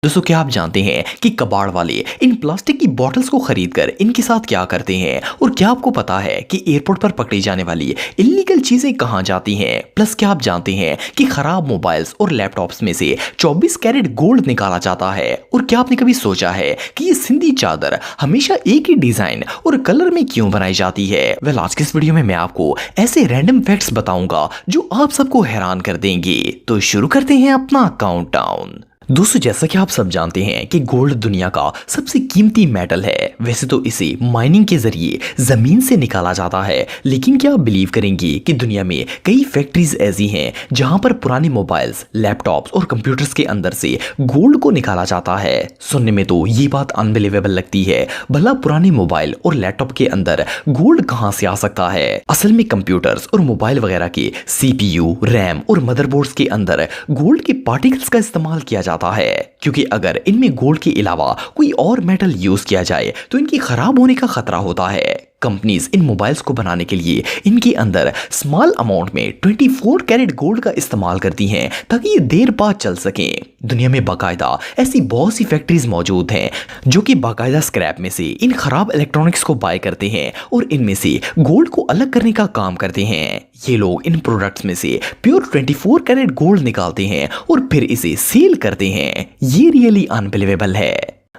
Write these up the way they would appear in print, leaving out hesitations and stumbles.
दोस्तों क्या आप जानते हैं कि कबाड़ वाले इन प्लास्टिक की बॉटल्स को खरीदकर इनके साथ क्या करते हैं? और क्या आपको पता है कि एयरपोर्ट पर पकड़ी जाने वाली इल्लीगल चीजें कहां जाती हैं? प्लस क्या आप जानते हैं कि खराब मोबाइल्स और लैपटॉप्स में से 24 कैरेट गोल्ड निकाला जाता है? और क्या आपने कभी सोचा है कि ये सिंधी चादर हमेशा एक ही डिजाइन और कलर में क्यों बनाई जाती है? वेल, आज के इस वीडियो में मैं आपको ऐसे रैंडम फैक्ट्स बताऊंगा जो आप सबको हैरान कर देंगे। तो शुरू करते हैं अपना काउंटडाउन। दोस्तों जैसा कि आप सब जानते हैं कि गोल्ड दुनिया का सबसे कीमती मेटल है। वैसे तो इसे माइनिंग के जरिए जमीन से निकाला जाता है, लेकिन क्या आप बिलीव करेंगे कि दुनिया में कई फैक्ट्रीज ऐसी हैं जहां पर पुराने मोबाइल्स, लैपटॉप्स और कंप्यूटर्स के अंदर से गोल्ड को निकाला जाता है। सुनने में तो ये बात अनबिलीवेबल लगती है, भला पुराने मोबाइल और लैपटॉप के अंदर गोल्ड कहां से आ सकता है? असल में कंप्यूटर्स और मोबाइल वगैरह के सीपीयू, रैम और मदरबोर्ड्स के अंदर गोल्ड के पार्टिकल्स का इस्तेमाल किया जाता है, क्योंकि अगर इनमें गोल्ड के अलावा कोई और मेटल यूज किया जाए तो इनकी खराब होने का खतरा होता है। कंपनीज इन मोबाइल्स को बनाने के लिए इनके अंदर स्मॉल अमाउंट में 24 कैरेट गोल्ड का इस्तेमाल करती हैं ताकि ये देर बाद चल सकें। दुनिया में बाकायदा ऐसी बहुत सी फैक्ट्रीज मौजूद हैं जो कि बाकायदा स्क्रैप में से इन खराब इलेक्ट्रॉनिक्स को बाय करते हैं और इनमें से गोल्ड को अलग करने का काम करते हैं। ये लोग इन प्रोडक्ट्स में से प्योर 24 कैरेट गोल्ड निकालते हैं और फिर इसे सेल करते हैं। ये रियली अनबिलीवेबल है।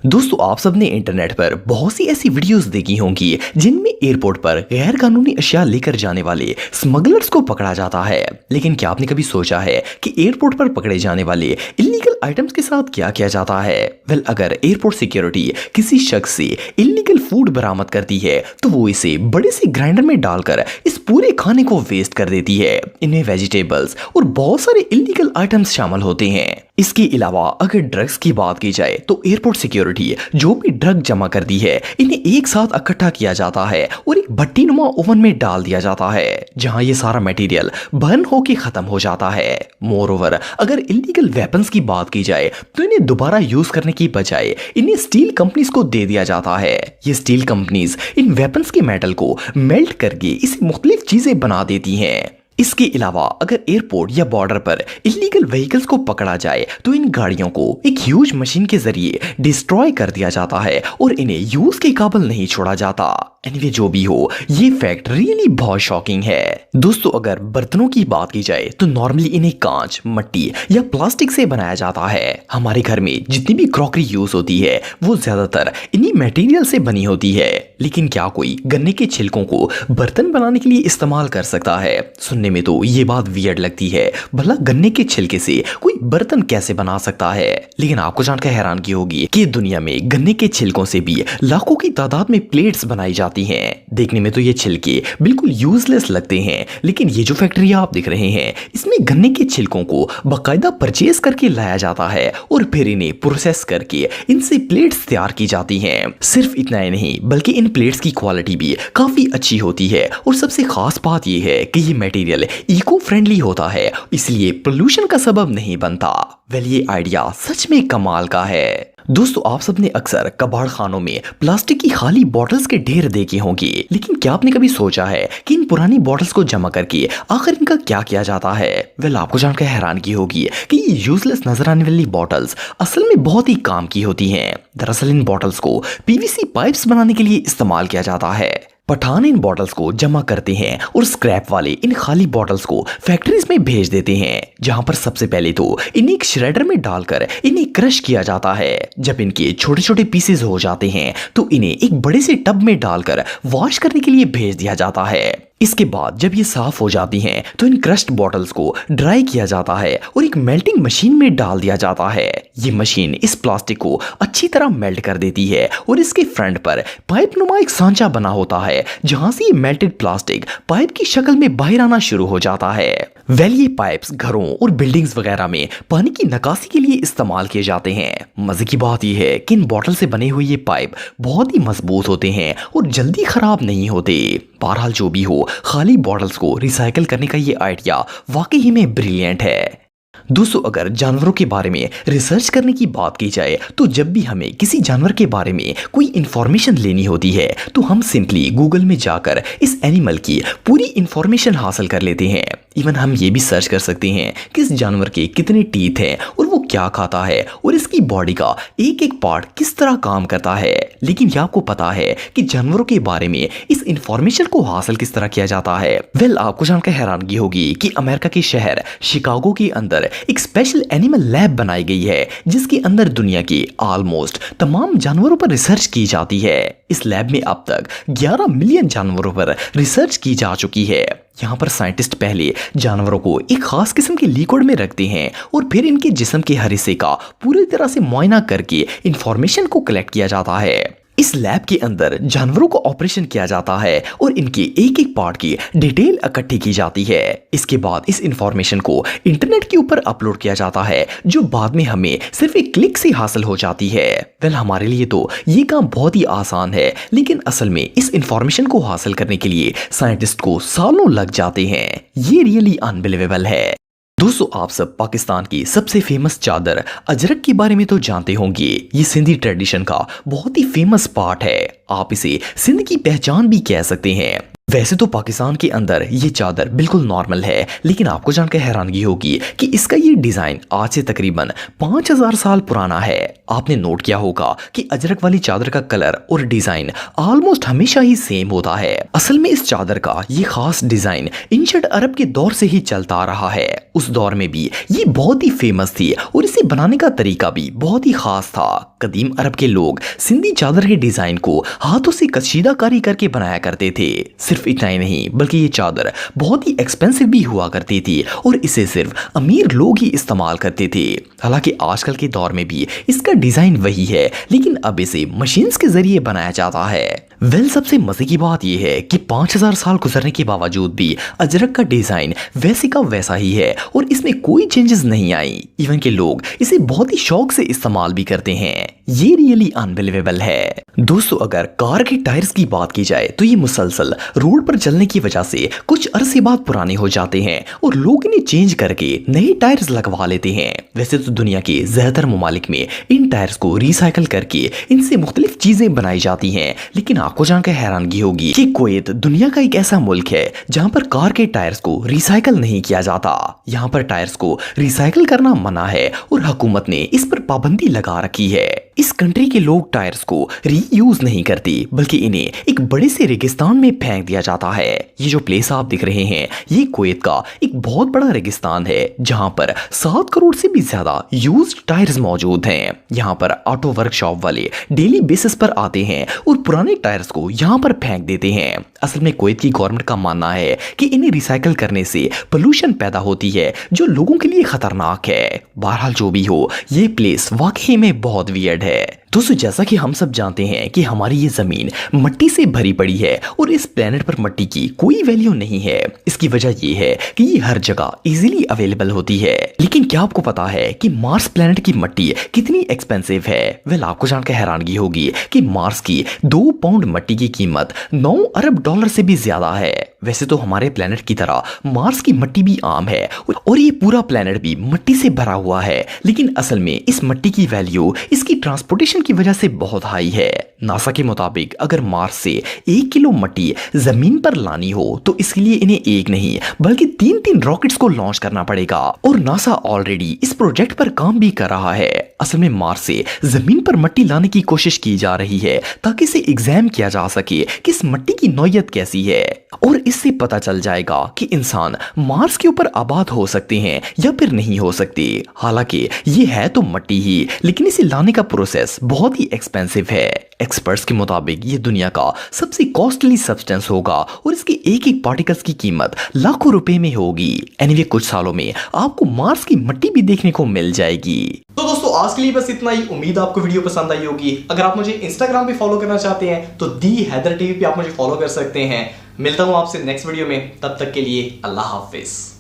दोस्तों आप सबने इंटरनेट पर बहुत सी ऐसी वीडियोस देखी होंगी जिनमें एयरपोर्ट पर गैर कानूनी अशिया लेकर जाने वाले स्मगलर्स को पकड़ा जाता है। लेकिन क्या आपने कभी सोचा है कि एयरपोर्ट पर पकड़े जाने वाले इलीगल आइटम्स के साथ क्या किया जाता है? वेल, अगर एयरपोर्ट सिक्योरिटी किसी शख्स से इलीगल फूड बरामद करती है तो वो इसे बड़े से ग्राइंडर में डालकर इस पूरे खाने को वेस्ट कर देती है। इनमें वेजिटेबल्स और बहुत सारे इलीगल आइटम्स शामिल होते हैं। इसके अलावा अगर ड्रग्स की बात की जाए तो एयरपोर्ट सिक्योरिटी जो भी ड्रग जमा करती है इन्हें एक साथ इकट्ठा किया जाता है और एक भट्टीनुमा ओवन में डाल दिया जाता है जहां ये सारा मटेरियल बर्न होके खत्म हो जाता है। मोरओवर, अगर इलीगल वेपन्स की बात की जाए तो इन्हें दोबारा यूज करने की बजाय इन्हें स्टील कंपनीज को दे दिया जाता है। ये स्टील कंपनीज इन वेपन्स के मेटल को मेल्ट करके इसे मुख्तलिफ चीजें बना देती हैं। इसके अलावा अगर एयरपोर्ट या बॉर्डर पर इलीगल व्हीकल्स को पकड़ा जाए तो इन गाड़ियों को एक ह्यूज मशीन के जरिए डिस्ट्रॉय कर दिया जाता है और इन्हें यूज के काबिल नहीं छोड़ा जाता। एनीवे, जो भी हो, ये फैक्ट रियली बहुत शॉकिंग है। दोस्तों अगर बर्तनों की बात की जाए तो नॉर्मली इन्हें कांच, मिट्टी या प्लास्टिक से बनाया जाता है। हमारे घर में जितनी भी क्रॉकरी यूज होती है वो ज्यादातर इन्हीं मटेरियल से बनी होती है। लेकिन क्या कोई गन्ने के छिलकों को बर्तन बनाने के लिए इस्तेमाल कर सकता है? सुनने में तो ये बात वियर्ड लगती है, भला गन्ने के छिलके से कोई बर्तन कैसे बना सकता है? लेकिन आपको जानकर हैरानगी होगी कि दुनिया में गन्ने के छिलकों से भी लाखों की तादाद में प्लेट्स बनाई जाती हैं। देखने में तो ये छिलके बिल्कुल यूजलेस लगते हैं, लेकिन ये जो फैक्ट्री आप देख रहे हैं इसमें गन्ने के छिलकों को बाकायदा परचेज करके लाया जाता है और फिर इन्हें प्रोसेस करके इनसे प्लेट्स तैयार की जाती हैं। सिर्फ इतना ही नहीं बल्कि इन प्लेट्स की क्वालिटी भी काफी अच्छी होती है और सबसे खास बात यह है कि ये मटेरियल इको फ्रेंडली होता है, इसलिए पोल्यूशन का सबब नहीं बनता। वेल, ये आइडिया सच में कमाल का है। दोस्तों आप सबने अक्सर कबाड़ खानों में प्लास्टिक की खाली बॉटल्स के ढेर देखे होंगे, लेकिन क्या आपने कभी सोचा है कि इन पुरानी बॉटल्स को जमा करके आखिर इनका क्या किया जाता है? वेल, आपको जानकर हैरानगी होगी कि ये यूजलेस नजर आने वाली बॉटल्स असल में बहुत ही काम की होती हैं। दरअसल इन बॉटल्स को पीवीसी पाइप्स बनाने के लिए इस्तेमाल किया जाता है। पठान इन बॉटल्स को जमा करते हैं और स्क्रैप वाले इन खाली बॉटल्स को फैक्ट्रीज में भेज देते हैं, जहां पर सबसे पहले तो इन्हें एक श्रेडर में डालकर इन्हें क्रश किया जाता है। जब इनके छोटे छोटे पीसेस हो जाते हैं तो इन्हें एक बड़े से टब में डालकर वॉश करने के लिए भेज दिया जाता है। इसके बाद जब ये साफ हो जाती हैं तो इन क्रश्ड बॉटल्स को ड्राई किया जाता है और एक मेल्टिंग मशीन में डाल दिया जाता है। ये मशीन इस प्लास्टिक को अच्छी तरह मेल्ट कर देती है और इसके फ्रंट पर पाइप नुमा एक सांचा बना होता है जहां से ये मेल्टेड प्लास्टिक पाइप की शक्ल में बाहर आना शुरू हो जाता है। वेल, ये पाइप्स घरों और बिल्डिंग्स वगैरह में पानी की निकासी के लिए इस्तेमाल किए जाते हैं। मजे की बात यह है कि इन बॉटल से बने हुए ये पाइप बहुत ही मजबूत होते हैं और जल्दी खराब नहीं होते। बहरहाल जो भी हो, खाली बॉटल्स को रिसाइकल करने का ये आइडिया वाकई में ब्रिलियंट है। दोस्तों अगर जानवरों के बारे में रिसर्च करने की बात की जाए तो जब भी हमें किसी जानवर के बारे में कोई इंफॉर्मेशन लेनी होती है तो हम सिंपली गूगल में जाकर इस एनिमल की पूरी इंफॉर्मेशन हासिल कर लेते हैं। इवन हम ये भी सर्च कर सकते हैं कि इस जानवर के कितने टीथ हैं और वो क्या खाता है और इसकी बॉडी का एक एक पार्ट किस तरह काम करता है। लेकिन क्या आपको पता है कि जानवरों के बारे में इस इंफॉर्मेशन को हासिल किस तरह किया जाता है? आपको जानकर हैरानगी होगी कि अमेरिका के शहर शिकागो के अंदर एक स्पेशल एनिमल लैब बनाई गई है जिसके अंदर दुनिया के ऑलमोस्ट तमाम जानवरों पर रिसर्च की जाती है। इस लैब में अब तक 11 मिलियन जानवरों पर रिसर्च की जा चुकी है। यहाँ पर साइंटिस्ट पहले जानवरों को एक खास किस्म के लिक्विड में रखते हैं और फिर इनके जिस्म के हर हिस्से का पूरी तरह से मुआयना करके इंफॉर्मेशन को कलेक्ट किया जाता है। इस लैब के अंदर जानवरों को ऑपरेशन किया जाता है और इनके एक एक पार्ट की डिटेल इकट्ठी की जाती है। इसके बाद इस इंफॉर्मेशन को इंटरनेट के ऊपर अपलोड किया जाता है जो बाद में हमें सिर्फ एक क्लिक से हासिल हो जाती है। हमारे लिए तो ये काम बहुत ही आसान है, लेकिन असल में इस इंफॉर्मेशन को हासिल करने के लिए साइंटिस्ट को सालों लग जाते हैं। ये रियली अनबिलीवेबल है। दोस्तों, आप सब पाकिस्तान की सबसे फेमस चादर अजरक के बारे में तो जानते होंगे। ये सिंधी ट्रेडिशन का बहुत ही फेमस पार्ट है। आप इसे सिंध की पहचान भी कह सकते हैं। वैसे तो पाकिस्तान के अंदर ये चादर बिल्कुल नॉर्मल है, लेकिन आपको जानकर हैरानगी होगी कि इसका ये डिजाइन आज से तकरीबन 5000 साल पुराना है। आपने नोट किया होगा कि अजरक वाली चादर का कलर और डिजाइन ऑलमोस्ट हमेशा ही सेम होता है। असल में इस चादर का ये खास डिजाइन एंशिएंट अरब के दौर से ही चलता आ रहा है। उस दौर में भी ये बहुत ही फेमस थी और इसे बनाने का तरीका भी बहुत ही खास था। कदीम अरब के लोग सिंधी चादर के डिजाइन को हाथों से कशीदाकारी करके बनाया करते थे। सिर्फ इतना ही नहीं, बल्कि ये चादर बहुत ही एक्सपेंसिव भी हुआ करती थी और इसे सिर्फ अमीर लोग ही इस्तेमाल करते थे। हालांकि आजकल के दौर में भी इसका डिजाइन वही है, लेकिन अब इसे मशीन्स के जरिए बनाया जाता है। सबसे मजे की बात यह है कि 5000 साल गुजरने के बावजूद भी अजरक का डिजाइन वैसे का वैसा ही है और इसमें कोई चेंजेस नहीं आई। इवन के लोग इसे बहुत ही शौक से इस्तेमाल भी करते हैं। ये रियली अनबिलीवेबल है। दोस्तों, अगर कार के टायर्स की बात की जाए तो ये मुसलसल रोड पर चलने की वजह से कुछ अरसे बाद पुराने हो जाते हैं और लोग इन्हें चेंज करके नए टायर्स लगवा लेते हैं। वैसे तो दुनिया के ज्यादातर ममालिक में इन टायर्स को रिसाइकल करके इनसे मुख्तलिफ चीजें बनाई जाती हैं, लेकिन आपको जानकर हैरानगी होगी कि कुवैत दुनिया का एक ऐसा मुल्क है जहां पर कार के टायर्स को रिसाइकल नहीं किया जाता। यहाँ पर टायर्स को रिसाइकल करना मना है और हुकूमत ने इस पर पाबंदी लगा रखी है। इस कंट्री के लोग टायर्स को रीयूज नहीं करते, बल्कि इन्हें एक बड़े से रेगिस्तान में फेंक दिया जाता है। ये जो प्लेस आप दिख रहे हैं, ये कुवैत का एक बहुत बड़ा रेगिस्तान है जहां पर 7 करोड़ से भी ज्यादा यूज्ड टायर्स मौजूद हैं। यहाँ पर ऑटो वर्कशॉप वाले डेली बेसिस पर आते हैं और पुराने टायर्स को यहाँ पर फेंक देते हैं। असल में कुवैत की गवर्नमेंट का मानना है कि इन्हें रिसाइकल करने से पोल्यूशन पैदा होती है जो लोगों के लिए खतरनाक है। बहरहाल जो भी हो, ये प्लेस वाकई में बहुत वियर्ड है। दोस्तों, जैसा कि हम सब जानते हैं कि हमारी ये जमीन मट्टी से भरी पड़ी है और इस प्लेनेट पर मट्टी की कोई वैल्यू नहीं है। इसकी वजह ये है कि ये हर जगह इजीली अवेलेबल होती है। लेकिन क्या आपको पता है कि मार्स प्लेनेट की मट्टी कितनी एक्सपेंसिव है? आपको जानकर हैरानगी होगी कि मार्स की 2 पाउंड मट्टी की कीमत 9 अरब डॉलर से भी ज्यादा है। वैसे तो हमारे प्लेनेट की तरह मार्स की मट्टी भी आम है और ये पूरा प्लेनेट भी मट्टी से भरा हुआ है, लेकिन असल में इस मट्टी की वैल्यू इसकी ट्रांसपोर्टेशन की वजह से बहुत हाई है। नासा के मुताबिक अगर मार्स से 1 किलो मट्टी जमीन पर लानी हो तो इसके लिए इन्हें एक नहीं बल्कि 3 रॉकेट्स को लॉन्च करना पड़ेगा और नासा ऑलरेडी इस प्रोजेक्ट पर काम भी कर रहा है। असल में मार्स से जमीन पर मट्टी लाने की कोशिश की जा रही है ताकि इसे एग्जाम किया जा सके कि इस मट्टी की नौयत कैसी है और इससे पता चल जाएगा कि इंसान मार्स के ऊपर आबाद हो सकते हैं या फिर नहीं हो सकते। हालांकि ये है तो मट्टी ही, लेकिन इसे लाने का प्रोसेस बहुत ही एक्सपेंसिव है। एक्सपर्ट्स के मुताबिक ये दुनिया का सबसे कॉस्टली सब्सटेंस होगा और इसके एक एक पार्टिकल्स की कीमत लाखों रुपए में होगी। एनीवे, कुछ सालों में आपको मार्स की मट्टी भी देखने को मिल जाएगी। तो दोस्तों, आज के लिए बस इतना ही। उम्मीद आपको वीडियो पसंद आई होगी। अगर आप मुझे इंस्टाग्राम पे फॉलो करना चाहते हैं तो दी हैदर टीवी पे आप मुझे फॉलो कर सकते हैं। मिलता हूं आपसे नेक्स्ट वीडियो में, तब तक के लिए अल्लाह हाफिज।